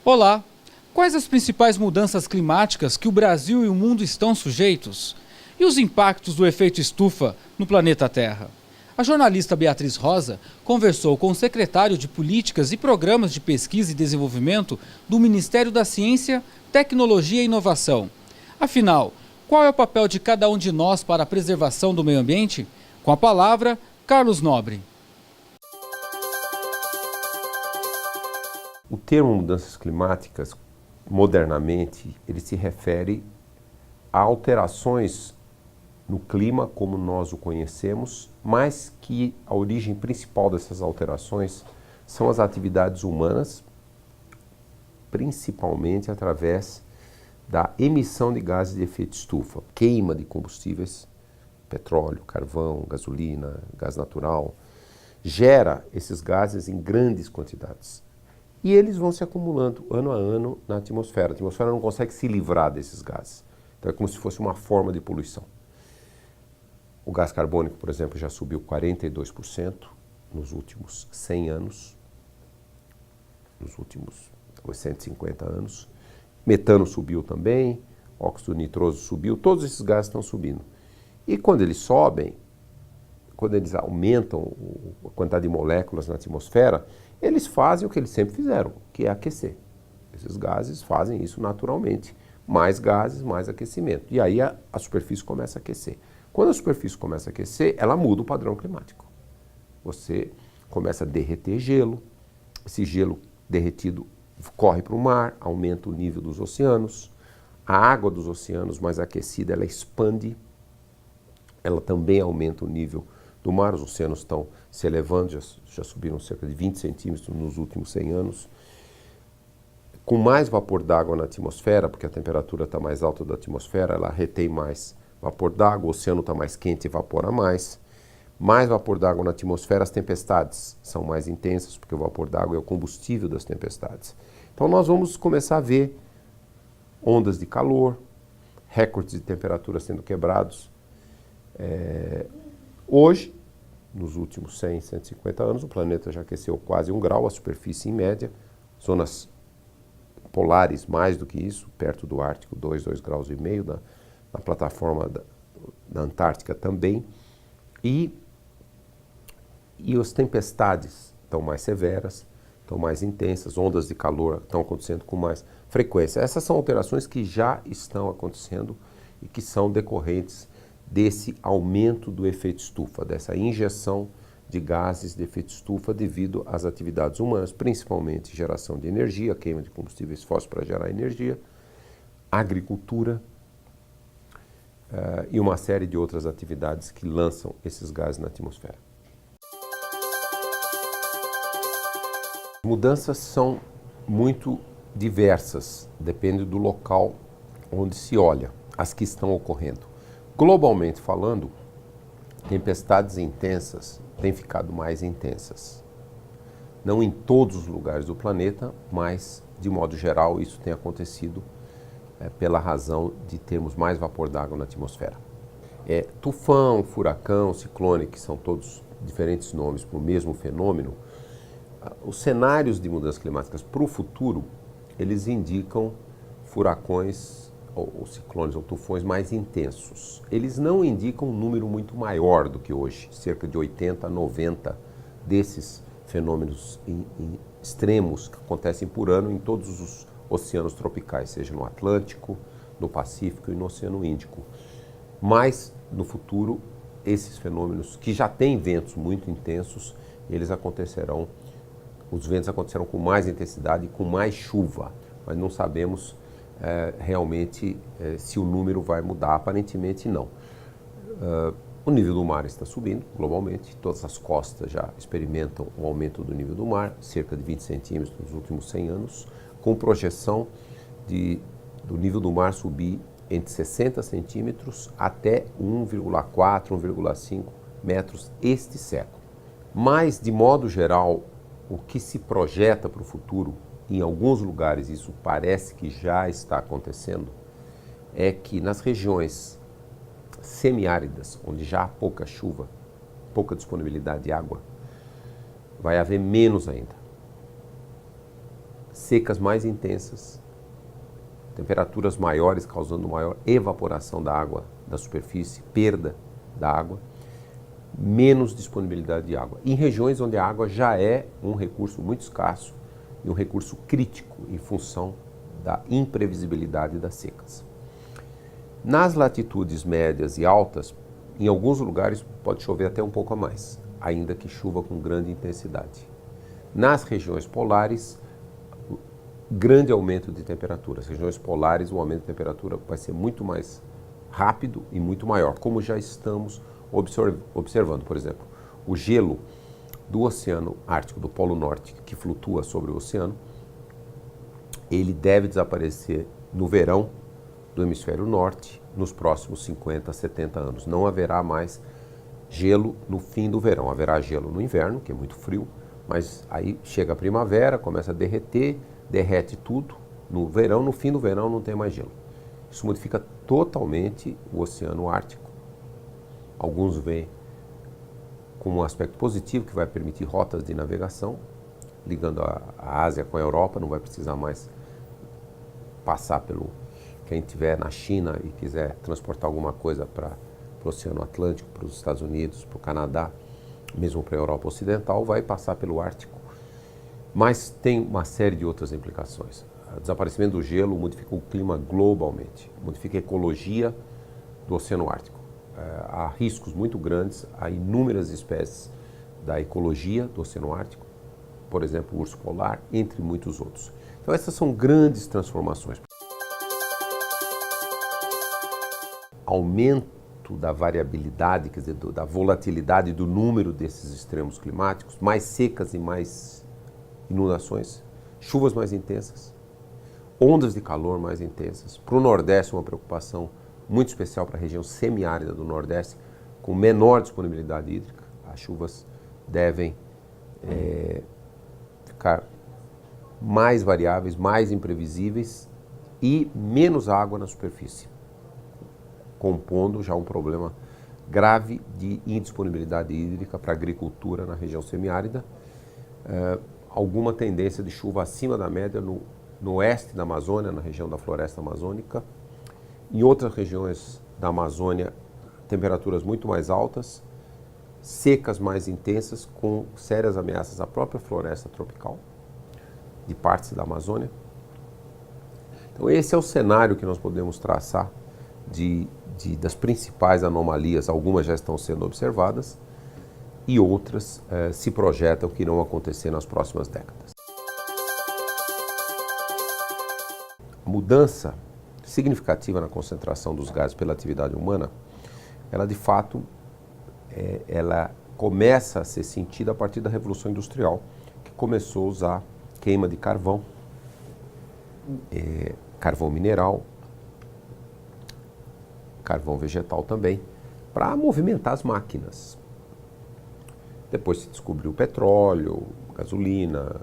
Olá! Quais as principais mudanças climáticas que o Brasil e o mundo estão sujeitos? E os impactos do efeito estufa no planeta Terra? A jornalista Beatriz Rosa conversou com o secretário de Políticas e Programas de Pesquisa e Desenvolvimento do Ministério da Ciência, Tecnologia e Inovação. Afinal, qual é o papel de cada um de nós para a preservação do meio ambiente? Com a palavra, Carlos Nobre. O termo mudanças climáticas, modernamente, ele se refere a alterações no clima como nós o conhecemos, mas que a origem principal dessas alterações são as atividades humanas, principalmente através da emissão de gases de efeito estufa, queima de combustíveis, petróleo, carvão, gasolina, gás natural, gera esses gases em grandes quantidades. E eles vão se acumulando ano a ano na atmosfera. A atmosfera não consegue se livrar desses gases. Então é como se fosse uma forma de poluição. O gás carbônico, por exemplo, já subiu 42% nos últimos 100 anos, nos últimos 150 anos. Metano subiu também, óxido nitroso subiu, todos esses gases estão subindo. E quando eles sobem, quando eles aumentam a quantidade de moléculas na atmosfera, eles fazem o que eles sempre fizeram, que é aquecer. Esses gases fazem isso naturalmente. Mais gases, mais aquecimento. E aí a superfície começa a aquecer. Quando a superfície começa a aquecer, ela muda o padrão climático. Você começa a derreter gelo, esse gelo derretido corre para o mar, aumenta o nível dos oceanos, a água dos oceanos mais aquecida, ela expande, ela também aumenta o nível do mar, os oceanos estão se elevando, já subiram cerca de 20 centímetros nos últimos 100 anos. Com mais vapor d'água na atmosfera, porque a temperatura está mais alta da atmosfera, ela retém mais vapor d'água, o oceano está mais quente e evapora mais. Mais vapor d'água na atmosfera, as tempestades são mais intensas, porque o vapor d'água é o combustível das tempestades. Então nós vamos começar a ver ondas de calor, recordes de temperatura sendo quebrados. Hoje, nos últimos 100, 150 anos, o planeta já aqueceu quase 1 grau, a superfície em média, zonas polares mais do que isso, perto do Ártico, 2,5 graus, na plataforma da Antártica também, e as tempestades estão mais severas, estão mais intensas, ondas de calor estão acontecendo com mais frequência. Essas são alterações que já estão acontecendo e que são decorrentes desse aumento do efeito estufa, dessa injeção de gases de efeito estufa devido às atividades humanas, principalmente geração de energia, queima de combustíveis fósseis para gerar energia, agricultura e uma série de outras atividades que lançam esses gases na atmosfera. As mudanças são muito diversas, depende do local onde se olha, as que estão ocorrendo. Globalmente falando, tempestades intensas têm ficado mais intensas. Não em todos os lugares do planeta, mas, de modo geral, isso tem acontecido pela razão de termos mais vapor d'água na atmosfera. Tufão, furacão, ciclone, que são todos diferentes nomes para o mesmo fenômeno, os cenários de mudanças climáticas para o futuro, eles indicam furacões ou ciclones ou tufões mais intensos. Eles não indicam um número muito maior do que hoje, cerca de 80 a 90 desses fenômenos extremos que acontecem por ano em todos os oceanos tropicais, seja no Atlântico, no Pacífico e no Oceano Índico. Mas, no futuro, esses fenômenos que já têm ventos muito intensos, eles acontecerão, os ventos acontecerão com mais intensidade e com mais chuva, mas não sabemos realmente se o número vai mudar. Aparentemente não. O nível do mar está subindo globalmente, todas as costas já experimentam um aumento do nível do mar, cerca de 20 centímetros nos últimos 100 anos, com projeção do nível do mar subir entre 60 centímetros até 1,4, 1,5 metros este século. Mas, de modo geral, o que se projeta para o futuro, em alguns lugares isso parece que já está acontecendo, é que nas regiões semiáridas, onde já há pouca chuva, pouca disponibilidade de água, vai haver menos ainda. secas mais intensas, temperaturas maiores causando maior evaporação da água da superfície, perda da água, menos disponibilidade de água. Em regiões onde a água já é um recurso muito escasso e um recurso crítico em função da imprevisibilidade das secas. Nas latitudes médias e altas, em alguns lugares pode chover até um pouco a mais, ainda que chuva com grande intensidade. Nas regiões polares, grande aumento de temperatura. As regiões polares, o aumento de temperatura vai ser muito mais rápido e muito maior, como já estamos observando. Por exemplo, o gelo do Oceano Ártico, do Polo Norte, que flutua sobre o oceano, ele deve desaparecer no verão do hemisfério norte nos próximos 50, 70 anos. Não haverá mais gelo no fim do verão. Haverá gelo no inverno, que é muito frio, mas aí chega a primavera, começa a derreter, derrete tudo. No verão, no fim do verão, não tem mais gelo. Isso modifica totalmente o Oceano Ártico. Alguns veem como um aspecto positivo, que vai permitir rotas de navegação, ligando a Ásia com a Europa, não vai precisar mais passar pelo... Quem estiver na China e quiser transportar alguma coisa para o Oceano Atlântico, para os Estados Unidos, para o Canadá, mesmo para a Europa Ocidental, vai passar pelo Ártico. Mas tem uma série de outras implicações. O desaparecimento do gelo modifica o clima globalmente, modifica a ecologia do Oceano Ártico. Há riscos muito grandes a inúmeras espécies da ecologia do Oceano Ártico, por exemplo, o urso polar, entre muitos outros. Então essas são grandes transformações. Aumento da variabilidade, quer dizer, da volatilidade do número desses extremos climáticos, mais secas e mais inundações, chuvas mais intensas, ondas de calor mais intensas. Para o Nordeste, uma preocupação muito especial para a região semiárida do Nordeste, com menor disponibilidade hídrica. As chuvas devem ficar mais variáveis, mais imprevisíveis e menos água na superfície, compondo já um problema grave de indisponibilidade hídrica para a agricultura na região semiárida. Alguma tendência de chuva acima da média no oeste da Amazônia, na região da floresta amazônica. Em outras regiões da Amazônia, temperaturas muito mais altas, secas mais intensas, com sérias ameaças à própria floresta tropical de partes da Amazônia. Então esse é o cenário que nós podemos traçar das principais anomalias. Algumas já estão sendo observadas e outras se projetam que irão acontecer nas próximas décadas. A mudança significativa na concentração dos gases pela atividade humana, ela de fato ela começa a ser sentida a partir da Revolução Industrial, que começou a usar queima de carvão, carvão mineral, carvão vegetal também, para movimentar as máquinas. Depois se descobriu petróleo, gasolina,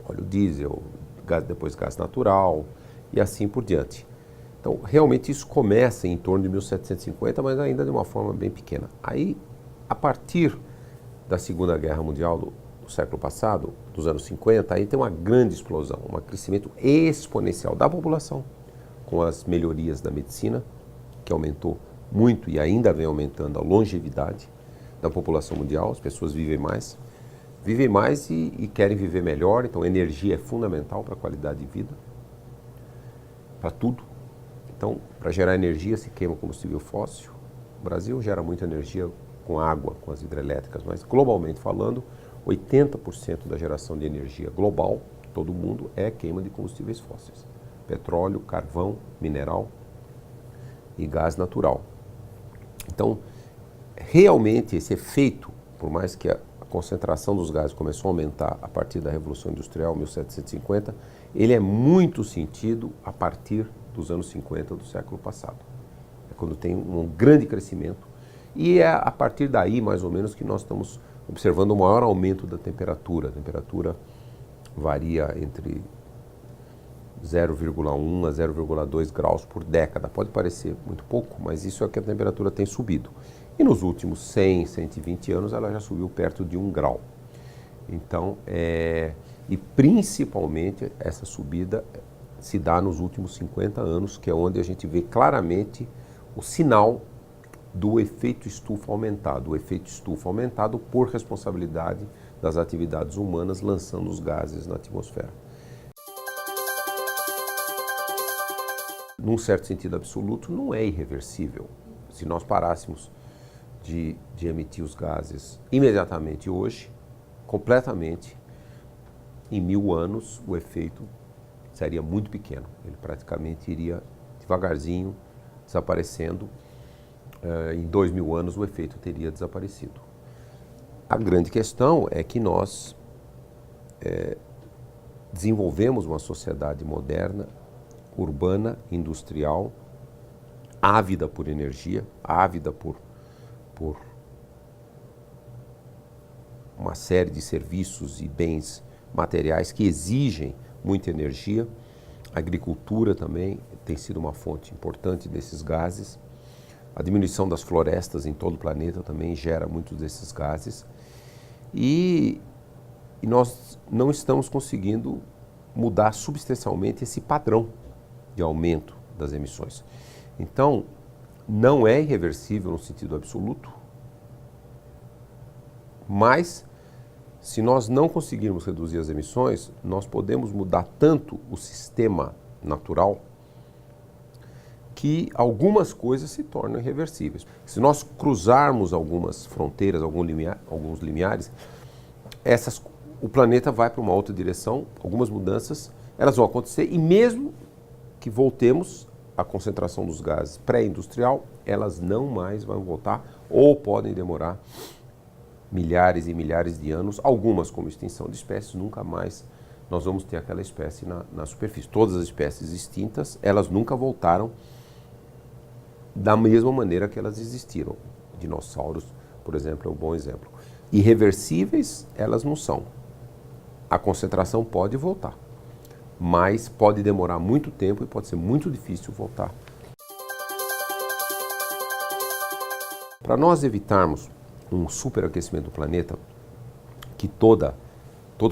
óleo diesel, depois gás natural e assim por diante. Então, realmente isso começa em torno de 1750, mas ainda de uma forma bem pequena. Aí, a partir da Segunda Guerra Mundial do século passado, dos anos 50, aí tem uma grande explosão, um crescimento exponencial da população, com as melhorias da medicina, que aumentou muito e ainda vem aumentando a longevidade da população mundial. As pessoas vivem mais e querem viver melhor, então energia é fundamental para a qualidade de vida, para tudo. Então, para gerar energia se queima combustível fóssil. O Brasil gera muita energia com água, com as hidrelétricas, mas globalmente falando, 80% da geração de energia global, todo mundo, é queima de combustíveis fósseis. Petróleo, carvão, mineral e gás natural. Então, realmente esse efeito, por mais que a concentração dos gases começou a aumentar a partir da Revolução Industrial, 1750, ele é muito sentido a partir dos anos 50 do século passado. É quando tem um grande crescimento e é a partir daí, mais ou menos, que nós estamos observando o maior aumento da temperatura. A temperatura varia entre 0,1 a 0,2 graus por década. Pode parecer muito pouco, mas isso é que a temperatura tem subido. E nos últimos 100, 120 anos ela já subiu perto de 1 grau. Então, E principalmente essa subida se dá nos últimos 50 anos, que é onde a gente vê claramente o sinal do efeito estufa aumentado. O efeito estufa aumentado por responsabilidade das atividades humanas lançando os gases na atmosfera. Num certo sentido absoluto, não é irreversível. Se nós parássemos de emitir os gases imediatamente hoje, completamente, em 1000 anos o efeito seria muito pequeno. Ele praticamente iria devagarzinho desaparecendo. Em 2000 anos o efeito teria desaparecido. A grande questão é que nós desenvolvemos uma sociedade moderna, urbana, industrial, ávida por energia, ávida por uma série de serviços e bens materiais que exigem muita energia. A agricultura também tem sido uma fonte importante desses gases. A diminuição das florestas em todo o planeta também gera muitos desses gases. E nós não estamos conseguindo mudar substancialmente esse padrão de aumento das emissões. Então, não é irreversível no sentido absoluto, mas se nós não conseguirmos reduzir as emissões, nós podemos mudar tanto o sistema natural que algumas coisas se tornam irreversíveis. Se nós cruzarmos algumas fronteiras, alguns limiares, o planeta vai para uma outra direção, algumas mudanças, elas vão acontecer e mesmo que voltemos à concentração dos gases pré-industrial, elas não mais vão voltar ou podem demorar milhares e milhares de anos, algumas como extinção de espécies, nunca mais nós vamos ter aquela espécie na superfície. Todas as espécies extintas, elas nunca voltaram da mesma maneira que elas existiram. Dinossauros, por exemplo, é um bom exemplo. Irreversíveis, elas não são. A concentração pode voltar, mas pode demorar muito tempo e pode ser muito difícil voltar. Para nós evitarmos um superaquecimento do planeta, que todo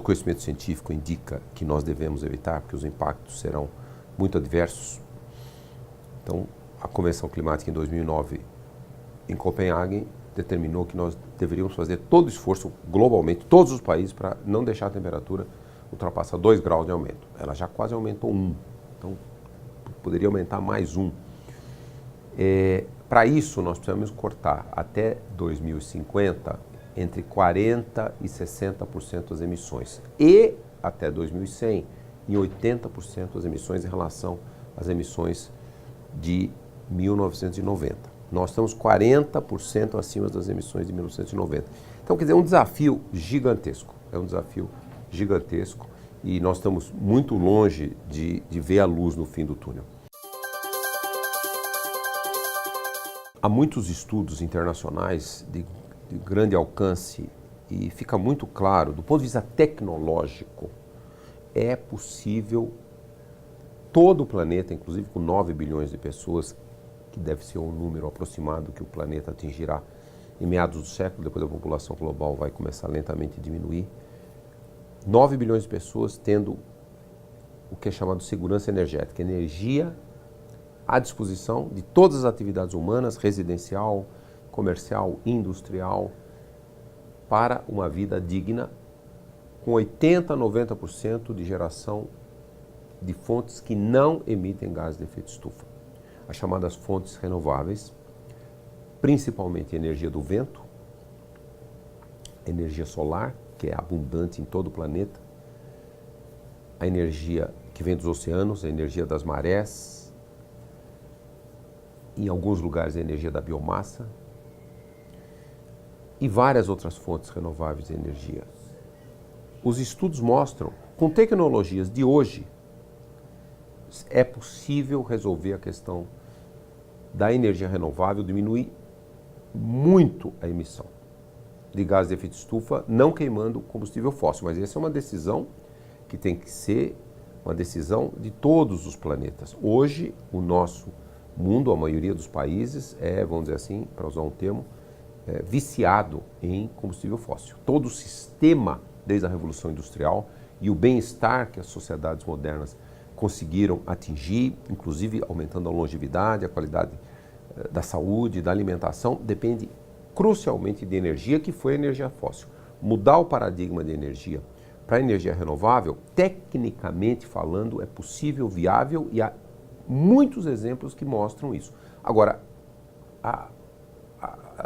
conhecimento científico indica que nós devemos evitar, porque os impactos serão muito adversos. Então, a Convenção Climática em 2009, em Copenhague, determinou que nós deveríamos fazer todo o esforço globalmente, todos os países, para não deixar a temperatura ultrapassar 2 graus de aumento. Ela já quase aumentou 1, então poderia aumentar mais 1. Para isso, nós precisamos cortar até 2050 entre 40% e 60% das emissões e até 2100 em 80% das emissões em relação às emissões de 1990. Nós estamos 40% acima das emissões de 1990. Então, quer dizer, é um desafio gigantesco. É um desafio gigantesco e nós estamos muito longe de ver a luz no fim do túnel. Há muitos estudos internacionais de grande alcance e fica muito claro, do ponto de vista tecnológico, é possível todo o planeta, inclusive com 9 bilhões de pessoas, que deve ser um número aproximado que o planeta atingirá em meados do século, depois a população global vai começar lentamente a diminuir. 9 bilhões de pessoas tendo o que é chamado de segurança energética, energia à disposição de todas as atividades humanas, residencial, comercial, industrial, para uma vida digna, com 80% a 90% de geração de fontes que não emitem gases de efeito estufa. As chamadas fontes renováveis, principalmente energia do vento, energia solar, que é abundante em todo o planeta, a energia que vem dos oceanos, a energia das marés, em alguns lugares a energia da biomassa e várias outras fontes renováveis de energia. Os estudos mostram, com tecnologias de hoje, é possível resolver a questão da energia renovável, diminuir muito a emissão de gases de efeito estufa, não queimando combustível fóssil. Mas essa é uma decisão que tem que ser uma decisão de todos os planetas. Hoje, o nosso mundo, a maioria dos países, vamos dizer assim, para usar um termo, viciado em combustível fóssil. Todo o sistema, desde a Revolução Industrial, e o bem-estar que as sociedades modernas conseguiram atingir, inclusive aumentando a longevidade, a qualidade da saúde, da alimentação, depende crucialmente de energia, que foi a energia fóssil. Mudar o paradigma de energia para energia renovável, tecnicamente falando, é possível, viável, e há muitos exemplos que mostram isso. Agora, a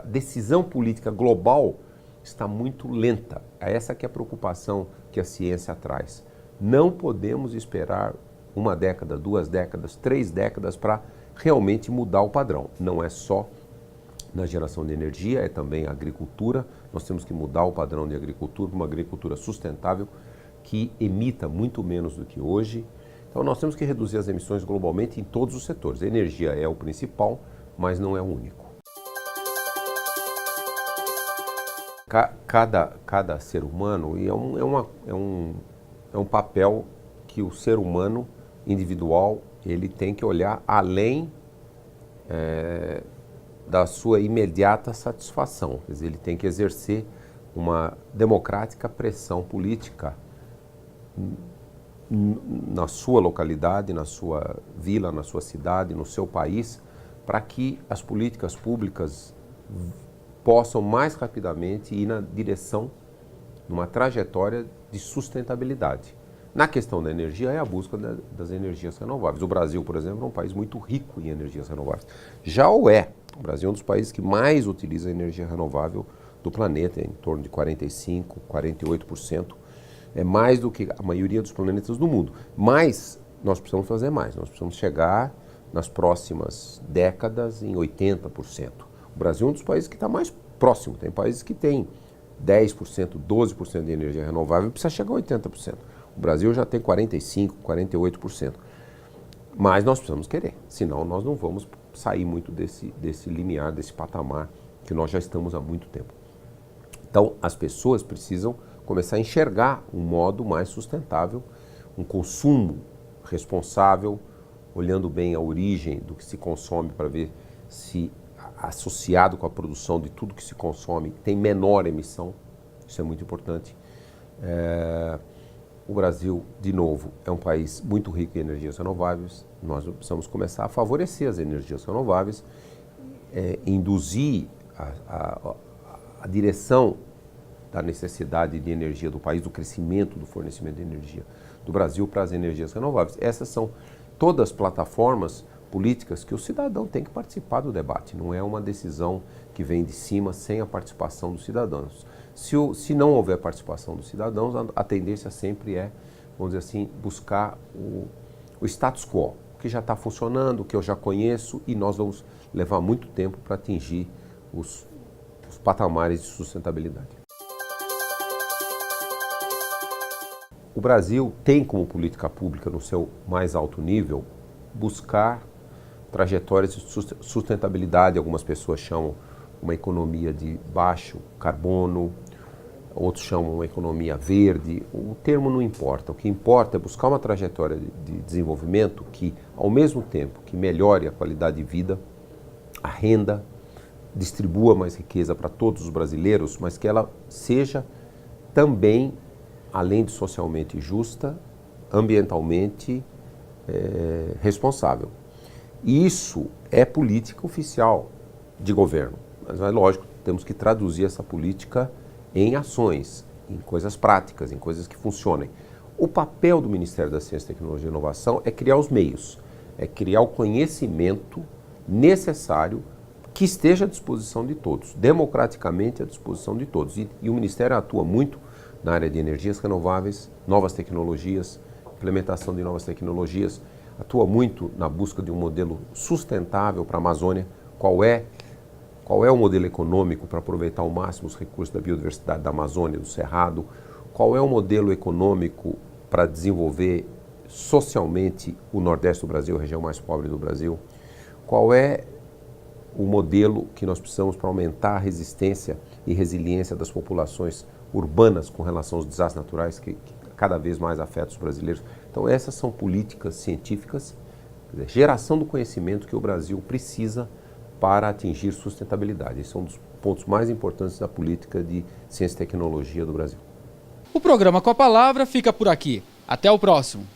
decisão política global está muito lenta. Essa que é a preocupação que a ciência traz. Não podemos esperar 1 década, 2 décadas, 3 décadas para realmente mudar o padrão. Não é só na geração de energia, é também a agricultura. Nós temos que mudar o padrão de agricultura para uma agricultura sustentável que emita muito menos do que hoje. Então nós temos que reduzir as emissões globalmente em todos os setores. A energia é o principal, mas não é o único. Cada ser humano, e é um papel que o ser humano individual ele tem que olhar além da sua imediata satisfação. Quer dizer, ele tem que exercer uma democrática pressão política na sua localidade, na sua vila, na sua cidade, no seu país, para que as políticas públicas possam mais rapidamente ir na direção, numa trajetória de sustentabilidade. Na questão da energia, é a busca das energias renováveis. O Brasil, por exemplo, é um país muito rico em energias renováveis. Já o é. O Brasil é um dos países que mais utiliza energia renovável do planeta, em torno de 45%, 48%. É mais do que a maioria dos planetas do mundo. Mas nós precisamos fazer mais. Nós precisamos chegar nas próximas décadas em 80%. O Brasil é um dos países que está mais próximo. Tem países que têm 10%, 12% de energia renovável e precisa chegar a 80%. O Brasil já tem 45%, 48%. Mas nós precisamos querer, senão nós não vamos sair muito desse limiar, desse patamar que nós já estamos há muito tempo. Então, as pessoas precisam começar a enxergar um modo mais sustentável, um consumo responsável, olhando bem a origem do que se consome para ver se associado com a produção de tudo que se consome tem menor emissão. Isso é muito importante. O Brasil, de novo, é um país muito rico em energias renováveis. Nós precisamos começar a favorecer as energias renováveis, induzir a direção da necessidade de energia do país, do crescimento do fornecimento de energia do Brasil para as energias renováveis. Essas são todas as plataformas políticas que o cidadão tem que participar do debate. Não é uma decisão que vem de cima sem a participação dos cidadãos. Se não houver participação dos cidadãos, a tendência sempre é, vamos dizer assim, buscar o status quo, que já está funcionando, que eu já conheço, e nós vamos levar muito tempo para atingir os patamares de sustentabilidade. O Brasil tem como política pública, no seu mais alto nível, buscar trajetórias de sustentabilidade. Algumas pessoas chamam uma economia de baixo carbono, outros chamam uma economia verde. O termo não importa. O que importa é buscar uma trajetória de desenvolvimento que, ao mesmo tempo que melhore a qualidade de vida, a renda, distribua mais riqueza para todos os brasileiros, mas que ela seja também, além de socialmente justa, ambientalmente responsável. E isso é política oficial de governo. Mas é lógico, temos que traduzir essa política em ações, em coisas práticas, em coisas que funcionem. O papel do Ministério da Ciência, Tecnologia e Inovação é criar os meios, é criar o conhecimento necessário que esteja à disposição de todos, democraticamente à disposição de todos. E o Ministério atua muito na área de energias renováveis, novas tecnologias, implementação de novas tecnologias, atua muito na busca de um modelo sustentável para a Amazônia. Qual é o modelo econômico para aproveitar ao máximo os recursos da biodiversidade da Amazônia, do Cerrado? Qual é o modelo econômico para desenvolver socialmente o Nordeste do Brasil, a região mais pobre do Brasil? Qual é o modelo que nós precisamos para aumentar a resistência e resiliência das populações urbanas com relação aos desastres naturais que cada vez mais afetam os brasileiros? Então essas são políticas científicas, geração do conhecimento que o Brasil precisa para atingir sustentabilidade. Esse é um dos pontos mais importantes da política de ciência e tecnologia do Brasil. O programa Com a Palavra fica por aqui. Até o próximo.